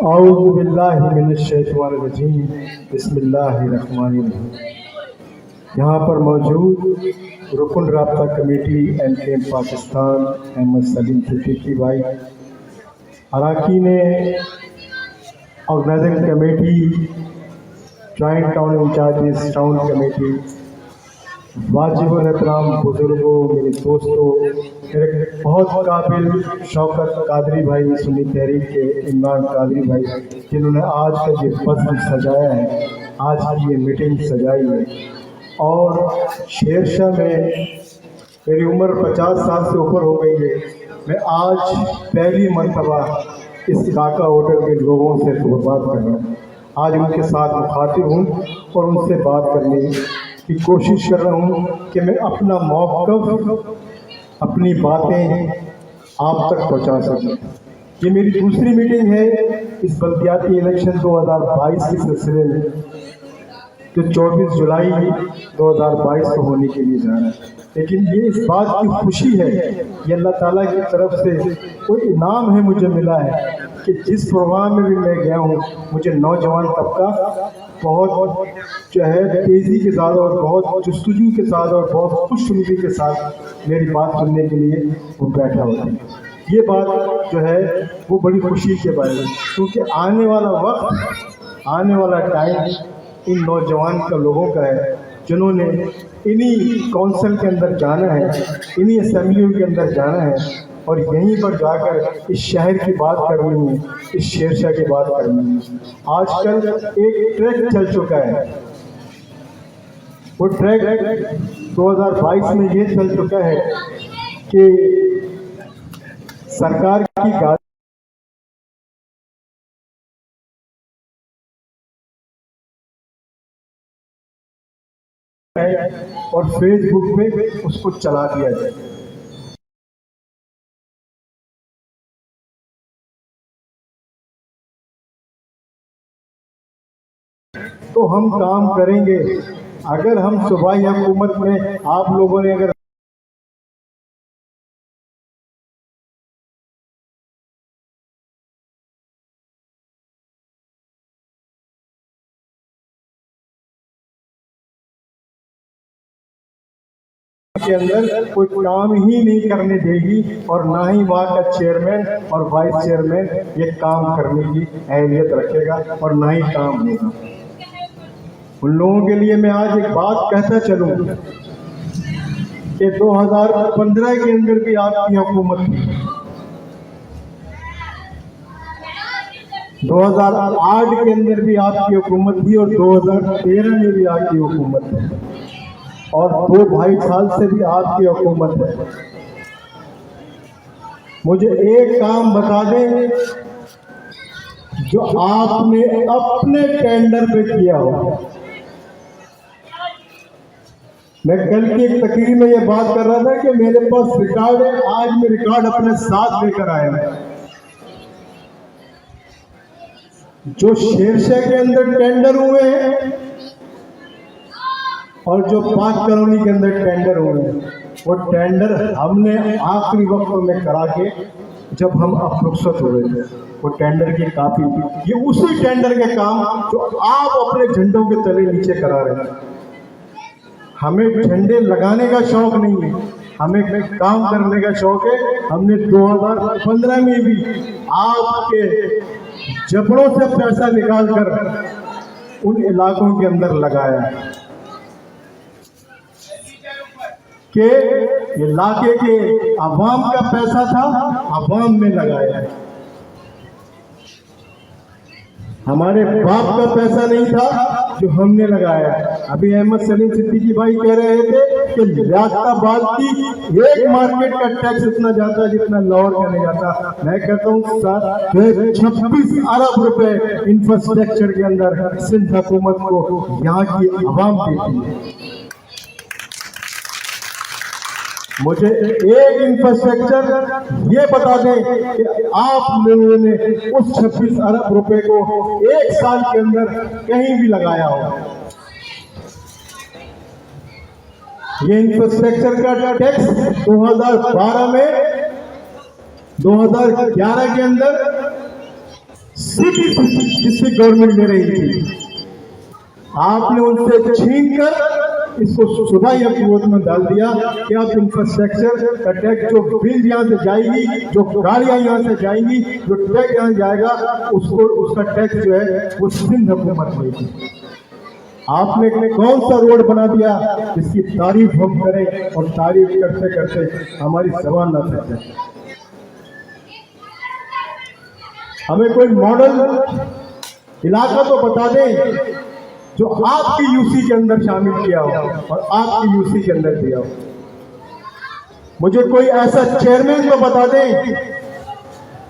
औज़ु बिल्लाहि मिनश्शैतानिर्रजीम बिस्मिल्लाहिर्रहमानिर्रहीम। यहाँ पर मौजूद रुकन राब्ता कमेटी एमकेएम पाकिस्तान अहमद सलीम सिद्दीकी भाई, अराकीन organizing committee, joint town incharges, town committee, वाजिबुल एहतराम बुजुर्गों, मेरे दोस्तों, मेरे बहुत काबिल शौकत कादरी भाई, सुन्नी तहरीक के इमरान कादरी भाई, जिन्होंने आज का ये फजल सजाया है, आज की ये मीटिंग सजाई है। और शेरशाह में मेरी उम्र 50 साल से ऊपर हो गई है। मैं आज पहली मरतबा इस काका होटल के लोगों से बात कर रहा हूँ। आज उनके साथ मुखातिब हूँ और उनसे बात करने की कोशिश कर रहा हूँ कि मैं अपना मौक़िफ़, अपनी बातें आप तक पहुँचा सकूँ। ये मेरी दूसरी मीटिंग है इस बल्दियाती इलेक्शन 2022 के सिलसिले में, जो 24 जुलाई 2022 को होने के लिए जा रहा है। लेकिन ये इस बात की खुशी है, ये अल्लाह ताला की तरफ से कोई इनाम है मुझे मिला है कि जिस प्रोग्राम में भी मैं गया हूँ, मुझे नौजवान तबका बहुत जो है तेज़ी के साथ और बहुत जुस्तजू के साथ और बहुत खुशनुदी के साथ मेरी बात सुनने के लिए वो बैठा होता है। ये बात जो है वो बड़ी खुशी के बारे में, क्योंकि आने वाला वक्त, आने वाला टाइम इन नौजवान का लोगों का है, जिन्होंने इन्हीं काउंसिल के अंदर जाना है, इन्हीं असम्बलियों के अंदर जाना है और यहीं पर जाकर इस शहर की बात करनी है, इस शेरशाह की बात करनी है। आजकल एक ट्रैक चल चुका है, वो ट्रैक 2022 में ये चल चुका है कि सरकार की गाड़ी और फेसबुक पे उसको चला दिया जाए। तो हम काम करेंगे। अगर हम सूबाई हुकूमत में आप लोगों ने अगर के अंदर कोई काम ही नहीं करने देगी और ना ही वहाँ का चेयरमैन और वाइस चेयरमैन ये काम करने की अहलियत रखेगा और ना ही काम होगा। उन लोगों के लिए मैं आज एक बात कहता चलूँ कि 2015 के अंदर भी आपकी हुकूमत थी, 2008 के अंदर भी आपकी हुकूमत थी और 2013 में भी आपकी हुकूमत है और 2-2.5 साल से भी आपकी हुकूमत है। मुझे एक काम बता दें जो आपने अपने टेंडर पे किया हो। मैं कल की एक तकरीर में ये बात कर रहा था कि मेरे पास रिकॉर्ड है, आज मैं रिकॉर्ड अपने साथ लेकर आया। जो शेरशाह के अंदर टेंडर हुए हैं और जो 5 कॉलोनी के अंदर टेंडर हुए हैं, वो टेंडर हमने आखिरी वक्त में करा के जब हम अब रुखसत हुए थे, वो टेंडर की कापी, ये उसी टेंडर के काम जो आप अपने झंडों के तले नीचे करा रहे हैं। हमें झंडे लगाने का शौक नहीं है, हमें काम करने का शौक है। हमने 2015 में भी आपके जबड़ों से पैसा निकाल कर उन इलाकों के अंदर लगाया कि इलाके के अवाम का पैसा था, अवाम में लगाया। हमारे बाप का पैसा नहीं था जो हमने लगाया। अभी अहमद सलीम सिद्दीकी भाई कह रहे थे कि लियाकताबाद की एक मार्केट का टैक्स इतना जाता है जितना लाहौर का नहीं जाता। मैं कहता हूँ 26 अरब रुपए इंफ्रास्ट्रक्चर के अंदर सिंध हुकूमत को यहाँ की अवाम देती है। मुझे एक इंफ्रास्ट्रक्चर ये बता दें कि आप लोगों ने उस 26 अरब रुपए को एक साल के अंदर कहीं भी लगाया हो। ये इंफ्रास्ट्रक्चर का टैक्स 2012 में 2011 के अंदर सिटी जिसकी गवर्नमेंट ले रही थी, आपने उनसे छीन कर इसको सुबह ही अपनी में डाल दिया कि आप इंफ्रास्ट्रक्चर का टैक्स, जो बिल यहाँ से जाएगी, जो गाड़ियाँ यहाँ से जाएंगी, जो टैक्स यहाँ जाएगा, उसको उसका टैक्स जो है वो सिंध हुकूमत लेगी। आपने कौन सा रोड बना दिया जिसकी तारीफ हम करें और तारीफ करते करते हमारी जबान ना सके। हमें कोई मॉडल इलाका तो बता दें जो आपकी यूसी के अंदर शामिल किया हो और आपकी यूसी के अंदर दिया हो। मुझे कोई ऐसा चेयरमैन तो बता दें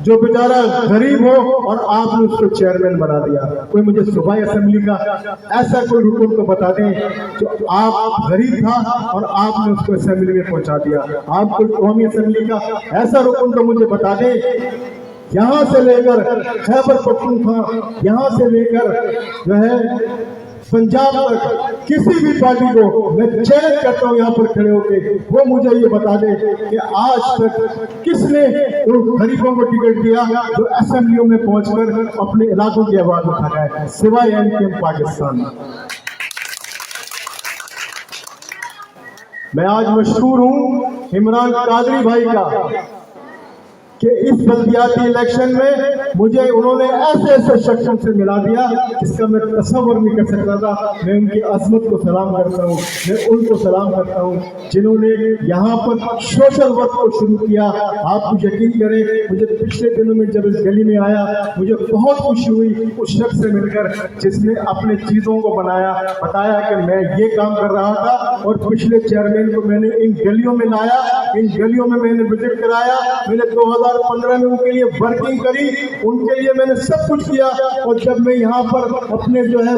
जो बेचारा गरीब हो और आपने उसको चेयरमैन बना दिया। कोई मुझे सुबह असेंबली का ऐसा कोई रुकन तो बता दें जो आप गरीब था और आपने उसको असेंबली में पहुंचा दिया। आप कोई कौमी असेंबली का ऐसा रुकन तो मुझे बता दें, यहाँ से लेकर खैबर पख्तूनख्वा, यहाँ से लेकर जो है पंजाब तक, किसी भी पार्टी को मैं चैलेंज करता हूँ यहाँ पर खड़े होकर, वो मुझे ये बता दे कि आज तक किसने उन गरीबों को टिकट दिया जो असेंबलियों में पहुंचकर अपने इलाकों की आवाज उठाया है, सिवाय एमकेएम पाकिस्तान। मैं आज मशहूर हूँ इमरान कादरी भाई का कि इस बल्दियाती इलेक्शन में मुझे उन्होंने ऐसे ऐसे शख्सों से मिला दिया जिसका मैं तस्वर नहीं कर सकता था। मैं उनकी अजमत को सलाम करता हूँ, मैं उनको सलाम करता हूँ जिन्होंने यहाँ पर सोशल वर्क को शुरू किया। आप यकीन करें, मुझे पिछले दिनों में जब इस गली में आया मुझे बहुत खुशी हुई उस शख्स से मिलकर जिसने अपने चीज़ों को बनाया, बताया कि मैं ये काम कर रहा था और पिछले चेयरमैन को मैंने इन गलियों में लाया, इन गलियों में मैंने विजिट कराया, मैंने 2015 में उनके लिए वर्किंग करी, उनके लिए मैंने सब कुछ किया। और जब मैं यहाँ पर अपने जो है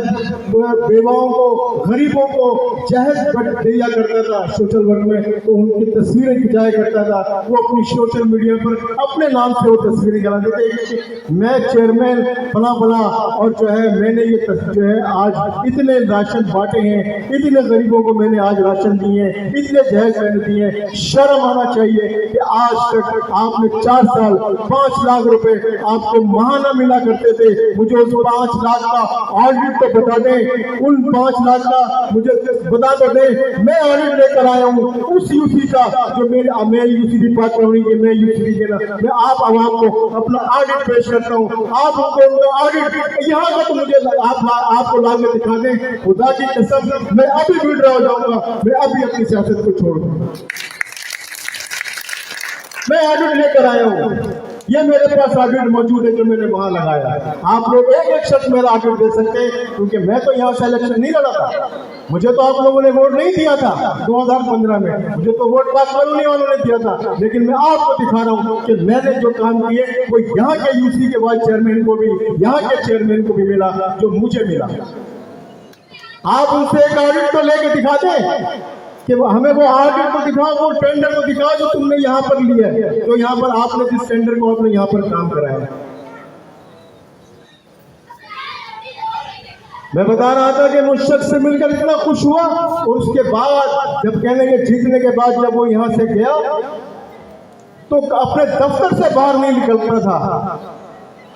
बेवाओं को, गरीबों को जहेज दिया करता था सोशल वर्क में, तो उनकी तस्वीरें खिंचाया करता था, वो अपनी सोशल मीडिया पर अपने नाम से वो तस्वीरें डालते थे, मैं चेयरमैन फला फला, और जो है मैंने ये जो है आज इतने राशन बांटे हैं, इतने गरीबों को मैंने आज राशन दिए, इतने जहेज मैंने दिए। शर्म आना चाहिए कि आज तक आपने 4 साल 5 लाख रुपए आपको महाना मिला करते थे। मुझे उस 5 लाख का ऑडिट तो बता दें, उन 5 लाख का मुझे बता तो दें। मैं ऑडिट लेकर आया हूँ उस यूसी का जो मेरी यूसी की बात करूंगी कि मैं यूसी के ना, मैं आप आवाम को अपना ऑडिट पेश करता हूँ। आप उनको ऑडिट यहाँ का तो मुझे आपको ला के दिखा दें, खुदा की कसम मैं अभी विड्रॉ हो जाऊंगा, मैं अभी अपनी सियासत को छोड़ दूंगा। मैं ऑडिट लेकर आया हूँ, ये मेरे पास ऑडिट मौजूद है जो मैंने वहां लगाया है। आप लोग एक एक शख्स मेरा ऑडिट दे सकते हैं, क्योंकि मैं तो यहाँ से इलेक्शन नहीं लड़ा था, मुझे तो आप लोगों ने वोट नहीं दिया था 2015 में, मुझे तो वोट पास कॉलोनी वालों ने दिया था। लेकिन मैं आपको दिखा रहा हूँ कि मैंने जो काम किए वो यहाँ के यूसी के वाइस चेयरमैन को भी, यहाँ के चेयरमैन को भी मिला जो मुझे मिला। आप उनसे एक ऑडिट तो लेके दिखा दें कि हमें वो ऑडिट को दिखाओ, वो टेंडर को दिखाओ जो तुमने यहाँ पर लिया है, जो यहाँ पर आपने जिस टेंडर को आपने यहाँ पर काम कराया। मैं बता रहा था कि उस शख्स से मिलकर इतना खुश हुआ, और उसके बाद जब कहने के जीतने के बाद जब वो यहाँ से गया तो अपने दफ्तर से बाहर नहीं निकलता था।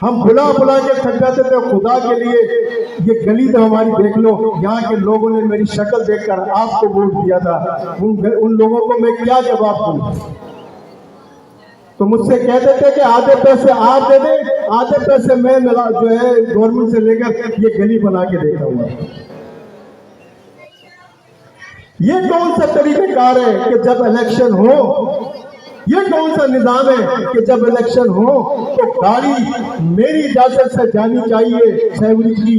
हम बुला बुला के थक जाते थे, खुदा के लिए ये गली तो हमारी देख लो, यहाँ के लोगों ने मेरी शक्ल देखकर आपको वोट दिया था, उन लोगों को मैं क्या जवाब दूं। तो मुझसे कहते थे कि आधे पैसे आप दे दें, आधे पैसे मैं मिला जो है गवर्नमेंट से लेकर ये गली बना के देता हूँ। ये कौन सा तरीकेकार है कि जब इलेक्शन हो, ये कौन सा निजाम है कि जब इलेक्शन हो तो गाड़ी मेरी इजाजत से जानी चाहिए, सेवरेज की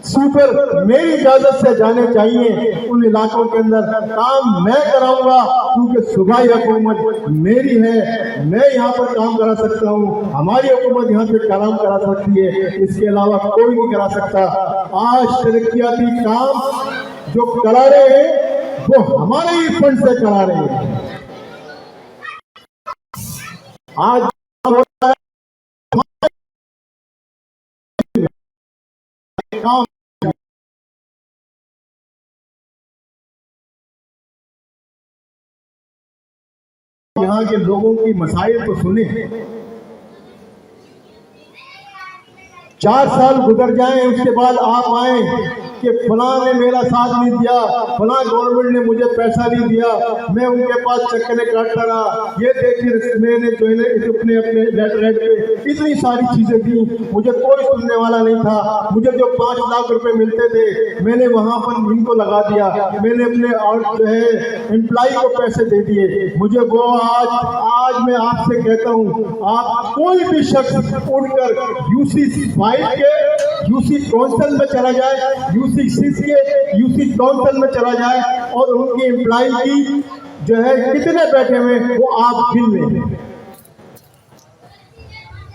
सुपर मेरी इजाजत से जाने चाहिए उन इलाकों के अंदर। काम मैं कराऊंगा क्योंकि सूबाई हुकूमत मेरी है, मैं यहाँ पर काम करा सकता हूँ, हमारी हुकूमत यहाँ पे काम करा सकती है, इसके अलावा कोई नहीं करा सकता। आज तरक्याती काम जो करा रहे हैं वो हमारे ही फंड से करा रहे हैं। आज यहाँ के लोगों की मसाइल को सुने। 4 साल गुजर जाएं, उसके बाद आप आए कि फलां ने मेरा साथ नहीं दिया, फलां गवर्नमेंट ने मुझे पैसा नहीं दिया, मैं उनके पास चक्करे काटता रहा, ये देखिए मैंने जो है अपने अपने लेटर पे इतनी सारी चीज़ें दी, मुझे कोई सुनने वाला नहीं था। मुझे जो 5 लाख रुपए मिलते थे मैंने वहाँ पर इनको लगा दिया, मैंने अपने और जो है एम्प्लॉय को पैसे दे दिए। मुझे वो आज मैं आपसे कहता हूँ, आप कोई भी शख्स उठकर यूसी 5 के यूसी काउंसिल में चला जाए, यूसी 6 के यूसी काउंसिल में चला जाए और उनकी एम्प्लॉय की जो है कितने बैठे हुए वो आप गिन लें,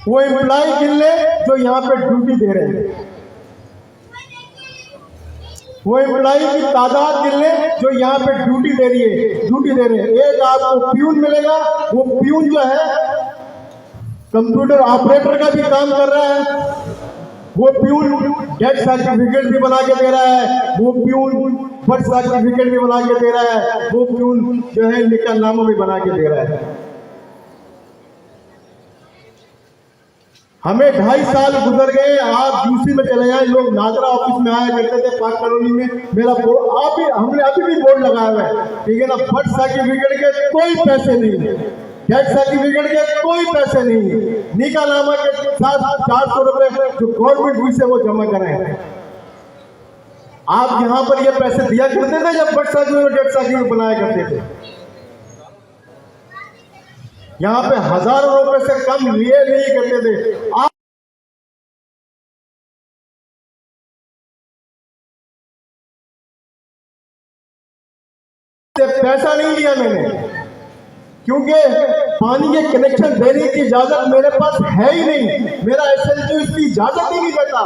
वो एम्प्लॉय गिन ले जो यहाँ पे ड्यूटी दे रहे हैं, वो एम्प्लॉय की तादाद गिन ले जो यहाँ पे ड्यूटी दे रहे हैं। एक आपको प्यून मिलेगा, वो प्यून जो है कंप्यूटर ऑपरेटर का भी काम कर रहा है, वो प्यून डेथ सर्टिफिकेट भी बना के दे रहा है, वो प्यून बर्थ सर्टिफिकेट भी बना के दे रहा है, वो प्यून जो है निकाहनामा भी बना के दे रहा है। हमें 2.5 साल गुजर गए, आप यूसी में चले जाए, लोग नागरा ऑफिस में आया करते थे पार्क कॉलोनी में, मेरा बोर्ड हमने अभी भी बोर्ड लगाया हुआ है, ठीक है ना। बर्थ सर्टिफिकेट के कोई पैसे नहीं, डेथ सर्टिफिकेट के कोई पैसे नहीं, निकाहनामा के साथ 400 रुपए जो गवर्नमेंट हुई से वो जमा करें। आप यहाँ पर ये पैसे दिया करते थे जब बर्थ सर्टिफिकेट डेथ सर्टिफिकेट बनाया करते थे, यहाँ पे हजारों रुपए से कम लिए नहीं करते थे। आप पैसा नहीं लिया मैंने, क्योंकि पानी के कनेक्शन देने की इजाजत मेरे पास है ही नहीं, मेरा एसएलजी इसकी इजाजत ही नहीं देता।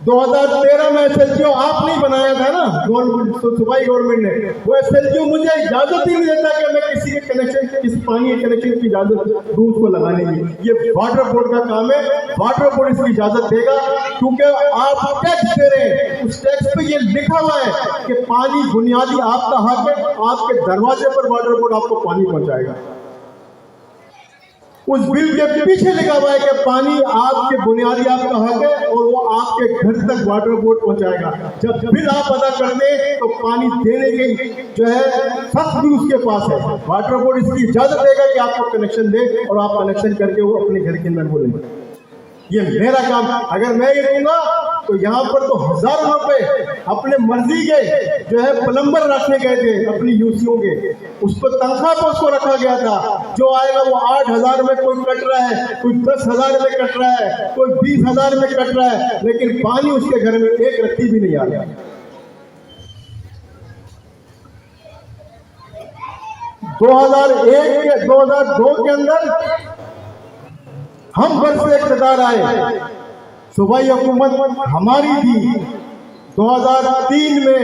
2013 में एसएलजी आप नहीं बनाया था ना, सूबाई गवर्नमेंट ने, वो एसएलजी मुझे इजाजत ही नहीं देता कि मैं किसी के कनेक्शन, किसी पानी के कनेक्शन की इजाजत दूँ उसको लगाने की। ये वाटर बोर्ड का काम है, वाटर बोर्ड इसकी इजाजत देगा, क्योंकि आप टैक्स दे रहे हैं, उस टैक्स पे ये लिखा हुआ है कि पानी बुनियादी आपका हक है, आपके दरवाजे पर वाटर बोर्ड आपको पानी पहुंचाएगा। उस बिल के पीछे लिखा हुआ है कि पानी आपके बुनियादी आपका हक है और वो आपके घर तक वाटर बोर्ड पहुंचाएगा। जब बिल आप अदा करते हैं तो पानी देने की जो है सख्त भी उसके पास है, वाटर बोर्ड इसकी इजाजत देगा कि आपको कनेक्शन दे और आप कनेक्शन करके वो अपने घर के अंदर बोलेंगे। ये मेरा काम, अगर मैं ये दूंगा तो यहाँ पर तो हजारों रुपए अपने मर्जी के जो है प्लम्बर रखे गए थे अपनी यूसीओ के, उस पर तनख्वाह पर उसको रखा गया था। जो आएगा वो 8,000 में कोई कट रहा है, कोई 10,000 में कट रहा है, कोई 20,000 में कट रहा है, लेकिन पानी उसके घर में एक रत्ती भी नहीं आ रहा। 2001 के 2002 के अंदर हम घर से इक़्तिदार आए, सूबाई हुकूमत हमारी थी। 2003 में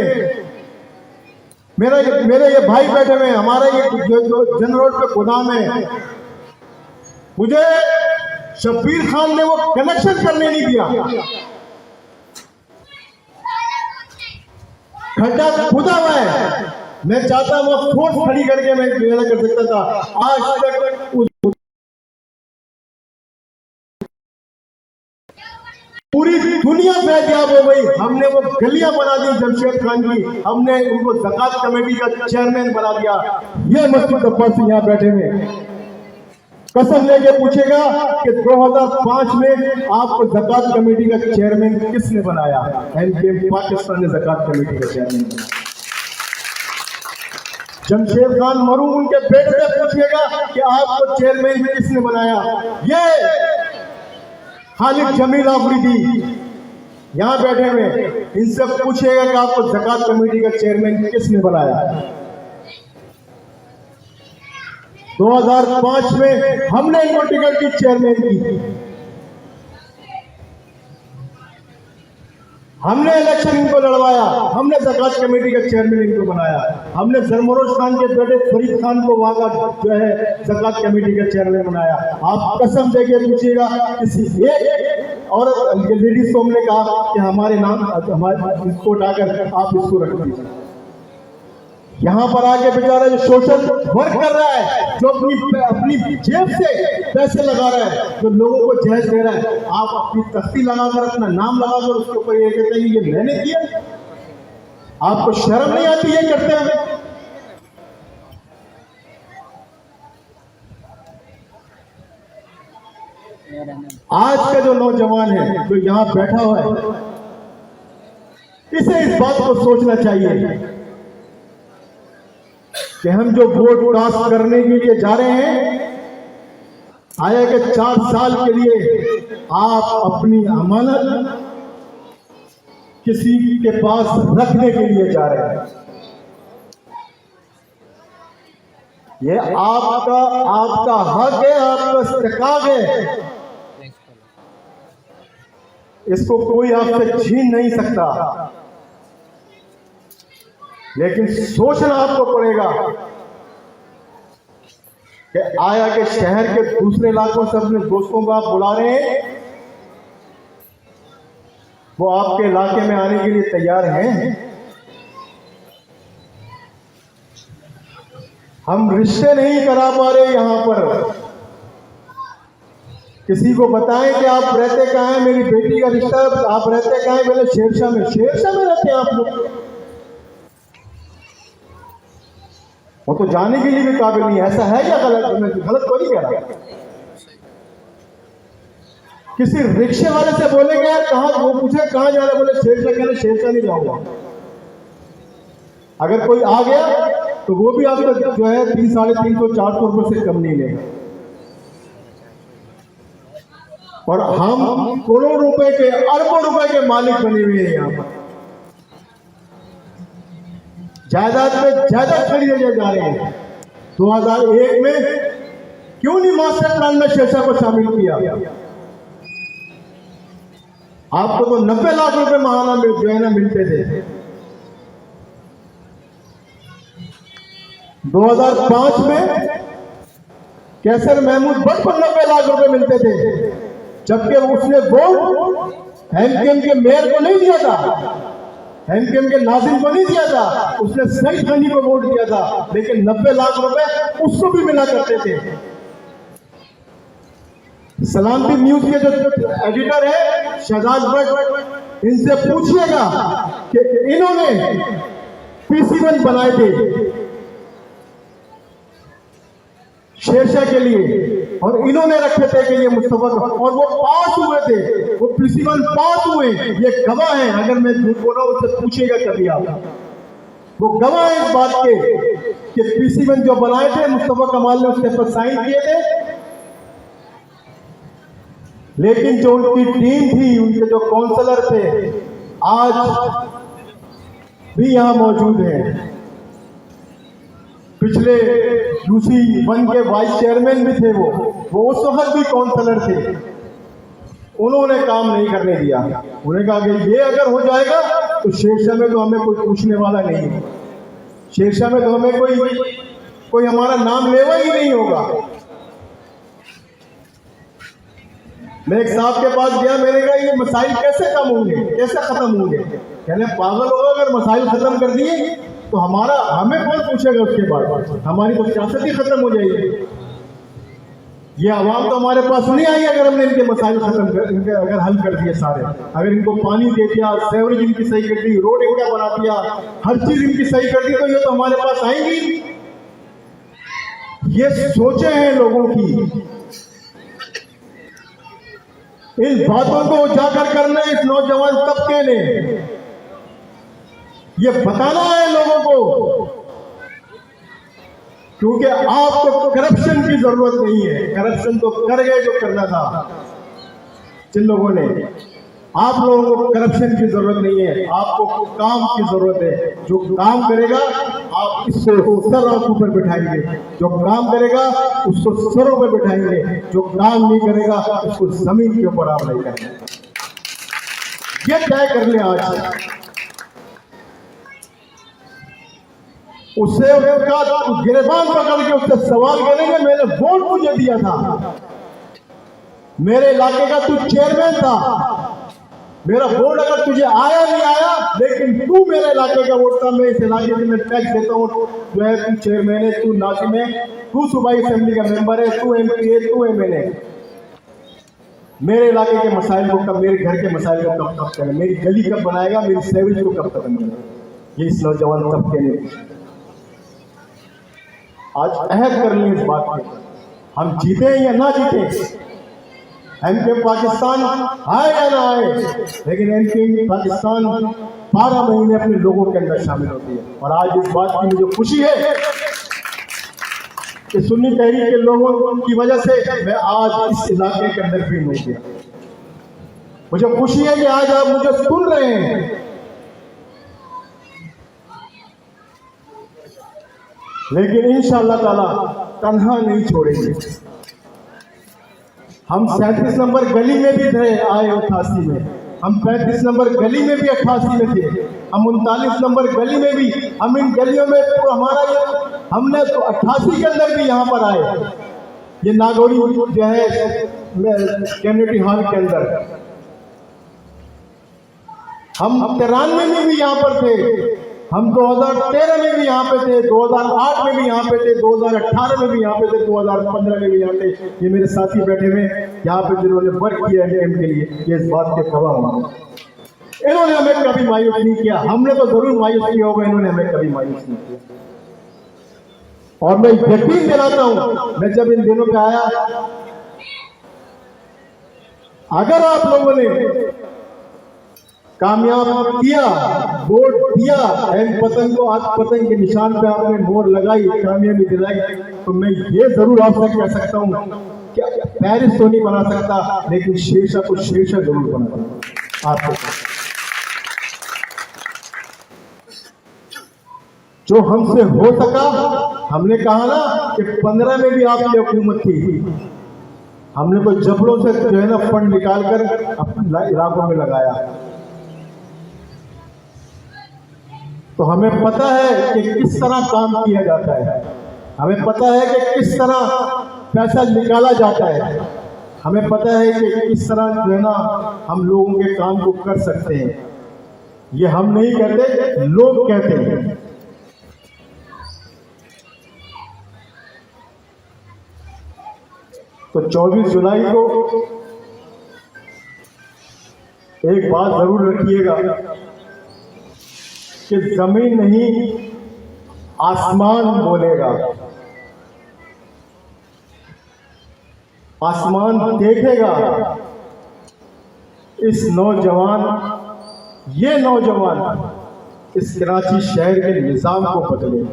मेरे ये भाई बैठे हुए, हमारा ये जो जन रोड पे गोदाम है, मुझे शब्बीर खान ने वो कनेक्शन करने नहीं दिया, खड्डा खुदा हुआ है। मैं चाहता वो फोर्स खड़ी करके मैं कर सकता था। आज तक पूरी दुनिया फैजियाब हो गई, हमने वो गलियां बना दी जमशेद खान की, हमने उनको ज़कात कमेटी का चेयरमैन बना दिया। ये मस्जिद अब्बास से यहाँ बैठे हुए कसम लेके पूछेगा कि 2005 में आपको ज़कात कमेटी का चेयरमैन किसने बनाया? पाकिस्तान ने ज़कात कमेटी का चेयरमैन बनाया। जमशेद खान मरूम उनके बेटे से पूछिएगा कि आपको चेयरमैन किसने बनाया? ये खालिद जमील आफरीदी यहाँ बैठे हुए, इनसे पूछेगा कि आपको ज़कात कमेटी का चेयरमैन किसने बनाया? 2005 में हमने इनको टिकट की चेयरमैन की, हमने इलेक्शन इनको लड़वाया, हमने ज़कात कमेटी का चेयरमैन इनको बनाया, हमने जरमरोज खान के बेटे फरीद खान को वहां का जो है ज़कात कमेटी का चेयरमैन बनाया। आप कसम देके पूछिएगा किसी एक और लेडीज को हमने कहा कि हमारे नाम हमारे इसको उठाकर आप इसको रख दीजिए। यहाँ पर आके बेचारा जो सोशल वर्क कर रहा है, जो अपनी जेब से पैसे लगा रहा है, जो लोगों को जहज दे रहा है, आप अपनी तख्ती लगाकर अपना नाम लगाकर उसके ऊपर ये कहते हैं ये मैंने किया। आपको शर्म नहीं आती ये करते हुए? आज का जो नौजवान है जो यहाँ बैठा हुआ है, इसे इस बात को सोचना चाहिए कि हम जो वोट कास्ट करने के लिए जा रहे हैं, आया कि 4 साल के लिए आप अपनी अमानत किसी के पास रखने के लिए जा रहे हैं। ये आपका हक है, आपका इस्तेकाक है, इसको कोई आपसे छीन नहीं सकता। लेकिन सोचना आपको पड़ेगा कि आया के शहर के दूसरे इलाकों से अपने दोस्तों को आप बुला रहे हैं, वो आपके इलाके में आने के लिए तैयार हैं। हम रिश्ते नहीं करा पा रहे यहां पर। किसी को बताएं कि आप रहते कहाँ हैं, मेरी बेटी का रिश्ता, आप रहते कहाँ हैं? बोले शेरशाह में। शेरशाह में रहते हैं आप लोग? वो तो जाने के लिए भी काबिल नहीं है। ऐसा है क्या? गलत तो नहीं कह रहा। किसी रिक्शे वाले से बोलेंगे यार कहाँ, वो पूछे कहाँ जा रहे, बोले शेरशाह। कहने शेरशाह नहीं जाऊंगा। अगर कोई आ गया तो वो भी आपको जो है 300, 350, 400 रुपए से कम नहीं लेगा। और हम करोड़ों रुपए के, अरबों रुपए के मालिक बने हुए हैं। यहाँ पर जायदाद पे जायदाद खरीदे जा रहे हैं। 2001 में क्यों नहीं मास्टर प्लान में शेरशाह को शामिल किया? आपको तो 90 लाख रुपए महाना में जो है ना मिलते थे। 2005 में कैसर महमूद भट्ट को 90 लाख रुपए मिलते थे, जबकि उसने वोट एमकेएम के मेयर को नहीं दिया था, एमकेएम के नाजिम को नहीं दिया था, उसने सईद गनी को वोट दिया था। लेकिन 90 लाख रुपए उसको भी मिला करते थे। सलामती न्यूज के जो एडिटर है शहजाद भट्ट, इनसे पूछिएगा कि इन्होंने PC1 बनाए थे शेरशाह के लिए और इन्होंने रखे थे कि ये मुस्तफा, और वो पास हुए थे, वो PC1 पास हुए। ये गवाह है। अगर मैं झूठ बोल रहा हूं उससे पूछिएगा कभी आप, वो गवाह है इस बात के कि PC1 जो बनाए थे मुस्तफा कमाल ने उसके पर साइन किए थे। लेकिन जो उनकी टीम थी, उनके जो काउंसलर थे, आज भी यहां मौजूद हैं। पिछले UC1 के वाइस चेयरमैन भी थे, वो उस वक्त भी काउंसलर थे। उन्होंने काम नहीं करने दिया। उन्होंने कहा कि ये अगर हो जाएगा तो शेरशाह में तो हमें कोई पूछने वाला नहीं है, शेरशाह में तो हमें कोई हमारा नाम लेवा ही नहीं होगा। मैं एक साहब के पास गया, मैंने कहा ये मसाइल कैसे कम होंगे, कैसे खत्म होंगे? कहने पागल होगा, अगर मसाइल खत्म कर दिए तो हमें कौन पूछेगा उसके बाद? हमारी तो सियासत ही खत्म हो जाएगी। ये आवाम तो हमारे पास नहीं आई अगर हमने इनके मसाइल अगर हल कर दिए सारे। अगर इनको पानी दे दिया, सेवरेज इनकी सही कर दी, रोड इनका बना दिया, हर चीज इनकी सही कर दी, तो ये तो हमारे पास आएंगी। ये सोचे हैं लोगों की। इन बातों को उजागर करना इस नौजवान तबके ने, ये बताना है लोगों को, क्योंकि आपको करप्शन की जरूरत नहीं है। करप्शन तो कर गए जो करना था जिन लोगों ने। आप लोगों को करप्शन की जरूरत नहीं है, आपको काम की जरूरत है। जो काम करेगा आप इससे सर आंखों पर बिठाएंगे, जो काम करेगा उसको सरों पर बिठाएंगे, जो काम नहीं करेगा उसको जमीन के ऊपर आप नहीं करेंगे। ये तय कर ले आज। उससे गिरबान पकड़ के उससे सवाल करेंगे, मैंने वोट मुझे दिया था, मेरे इलाके का तू चेयरमैन था, मेरा वोट अगर तुझे आया नहीं आया, लेकिन तू मेरे इलाके का वोट था, मैं इस इलाके में टैक्स देता हूँ, जो है तू चेयरमैन है, तू नाजिम है, तू सूबाई असेंबली का मेंबर है, तू MP है, तू MLA। मेरे इलाके के मसाइल को कब, मेरे घर के मसाइल को कब करेगा, मेरी गली कब बनाएगा, मेरी सेविज को कब खत्म करेगा, ये इस नौजवान तबके ने आज अहद कर ली इस बात पे। हम जीते या ना जीते, MP पाकिस्तान आए या ना आए, लेकिन MP पाकिस्तान 12 महीने अपने लोगों के अंदर शामिल होती है। और आज इस बात की मुझे खुशी है कि सुन्नी तहरीक के लोगों की वजह से मैं आज इस इलाके के अंदर भी नहीं गया। मुझे खुशी है कि आज आप मुझे सुन रहे हैं, लेकिन इंशाअल्लाह ताला तन्हा नहीं छोड़ेंगे। हम 37 नंबर गली में भी थे आए 88 में, हम 35 नंबर गली में भी 88 में थे, हम 39 नंबर गली में भी, हम इन गलियों में तो हमारा ये हमने तो 88 के अंदर भी यहाँ पर आए, ये नागौरी जो है कम्युनिटी हॉल के अंदर, हम 93 में भी यहाँ पर थे, हम 2013 में भी यहाँ पे थे, 2008 में भी यहाँ पे थे, 2018 में भी यहाँ पे थे, 2015 में भी यहाँ थे। ये मेरे साथी बैठे हुए यहाँ पे जिन्होंने वर्क किया है एम के लिए, ये इस बात के गवाह होंगे। इन्होंने हमें कभी मायूस नहीं किया, हमने तो जरूर मायूस किया होगा, इन्होंने हमें कभी मायूस नहीं किया। और मैं यकीन दिलाता हूँ, मैं जब इन दिनों पे आया, अगर आप लोगों ने कामयाब किया, वोट दिया, पतंग को आज पतंग के निशान पे आपने मोहर लगाई, कामयाबी दिलाई, तो मैं ये जरूर आपसे कह सकता हूँ कि पेरिस तो नहीं बना सकता, लेकिन शेरशाह को शेरशाह जरूर बना सकता आपको। जो हमसे हो सका, हमने कहा ना कि 15 में भी आपकी हुकूमत थी, हमने तो जबड़ों से जो है ना फंड निकाल कर अपने इलाकों में लगाया। तो हमें पता है कि किस तरह काम किया जाता है, हमें पता है कि किस तरह पैसा निकाला जाता है, हमें पता है कि किस तरह जो है ना हम लोगों के काम को कर सकते हैं। ये हम नहीं कहते, लोग कहते हैं। तो 24 जुलाई को एक बात जरूर रखिएगा कि जमीन नहीं आसमान बोलेगा, आसमान देखेगा इस नौजवान, ये नौजवान इस कराची शहर के निजाम को बदले।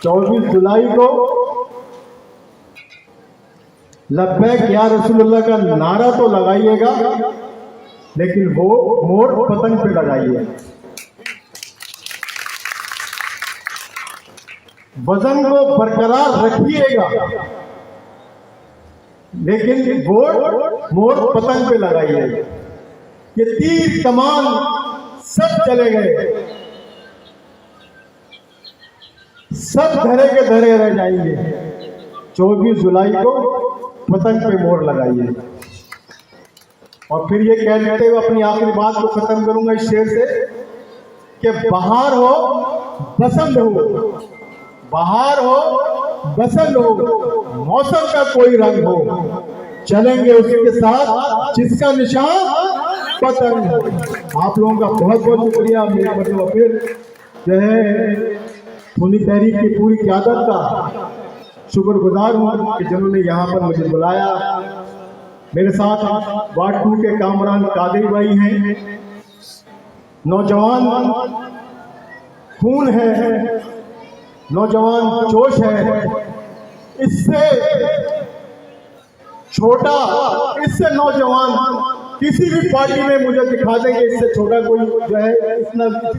24 जुलाई को लब्बैक या रसूलुल्लाह का नारा तो लगाइएगा, लेकिन वो मोर पतंग पे लगाइए, वजन को बरकरार रखिएगा, लेकिन वोट मोर पतंग पे लगाइए। ये तीर कमान सब चले गए, सब धरे के धरे रह जाएंगे। 24 जुलाई को पतंग पे मोर लगाइए। और फिर ये कहते हुए अपनी आखिरी बात को खत्म करूंगा इस शेर से कि बहार हो बसंत हो, बहार हो बसंत हो, मौसम का कोई रंग हो, चलेंगे उसके साथ जिसका निशान पतंग हो। आप लोगों का बहुत बहुत शुक्रिया। मेरा मतलब फिर जो है सुन्नी तहरीक की पूरी क़यादत का शुक्रगुजार हूँ कि जिन्होंने यहाँ पर मुझे बुलाया। मेरे साथ वार्ड 2 के कामरान कादिर भाई हैं, नौजवान खून है, नौजवान जोश है, इससे छोटा, इससे नौजवान किसी भी पार्टी में मुझे दिखा दें कि इससे छोटा कोई जो है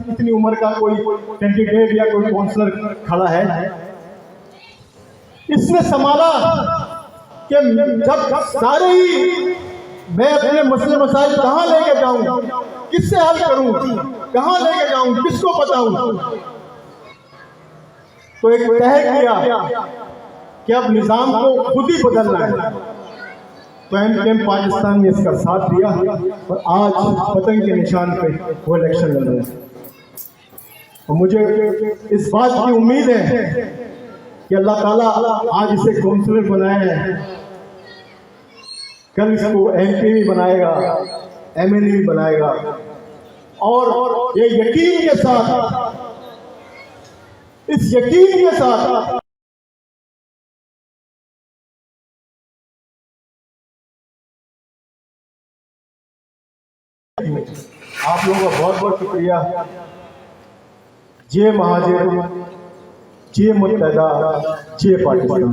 इतनी उम्र का कोई कैंडिडेट या कोई काउंसलर खड़ा है। इसने संभाला कि जब सारे ही मैं अपने मसले मसाइल कहाँ लेके जाऊं, किससे हल करूं, कहाँ लेके जाऊं, किसको बताऊं, तो एक तय किया कि अब निजाम को खुद ही बदलना है। तो एम पाकिस्तान ने इसका साथ दिया और आज पतंग के निशान पे वो इलेक्शन लड़ रहे हैं। और मुझे इस बात की उम्मीद है कि अल्लाह ताला आज इसे काउंसलर बनाया है, कल इसको MP भी बनाएगा, MLA भी बनाएगा। और ये यकीन के साथ, इस यकीन के साथ आप लोगों का बहुत बहुत शुक्रिया। जय महाजर, जय मुत्तहदा, जय पाकिस्तान।